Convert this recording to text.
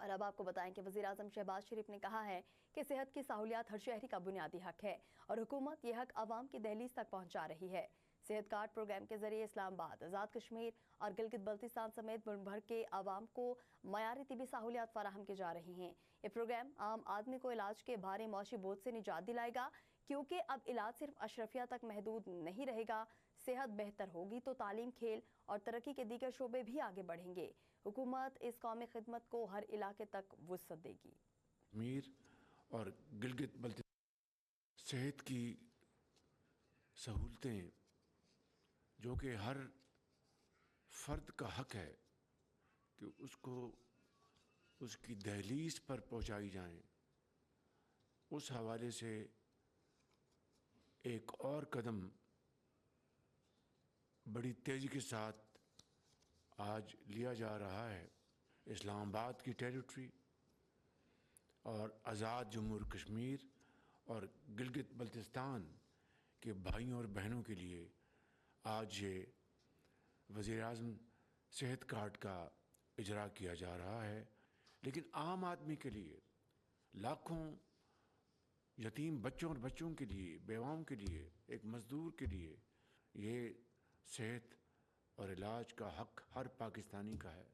और अब आपको बताएं कि वज़ीर आज़म शहबाज शरीफ ने कहा है कि सेहत की सहूलियात हर शहरी का बुनियादी हक है और हुकूमत यह हक आवाम की दहलीज तक पहुंचा रही है। सेहत कार्ड प्रोग्राम के जरिए इस्लामाबाद, आज़ाद कश्मीर और गिलगित बल्तिस्तान समेत मुल्क भर के आवाम को मयारी तिबी सहूलियात फराहम की जा रही हैं। ये प्रोग्राम आम आदमी को इलाज के भारी मौशी बोझ से निजात दिलाएगा, क्योंकि अब इलाज सिर्फ अशरफिया तक महदूद नहीं रहेगा। सेहत बेहतर होगी तो तालीम, खेल और तरक्की के दीगर शोबे भी आगे बढ़ेंगे। हुकूमत इस कौमी खिदमत को हर इलाके तक वुसअत देगी। कश्मीर और गिलगित बल्तिस्तान सेहत की सहूलतें जो कि हर फर्द का हक है कि उसको उसकी दहलीज पर पहुंचाई जाएं, उस हवाले से एक और कदम बड़ी तेज़ी के साथ आज लिया जा रहा है। इस्लामाबाद की टेरिटरी और आज़ाद जम्मू और कश्मीर और गिलगित बल्तिस्तान के भाइयों और बहनों के लिए आज ये वज़ीर आज़म सेहत कार्ड का इजरा किया जा रहा है। लेकिन आम आदमी के लिए, लाखों यतीम बच्चों और बच्चों के लिए, बेवाओं के लिए, एक मज़दूर के लिए ये सेहत और इलाज का हक हर पाकिस्तानी का है।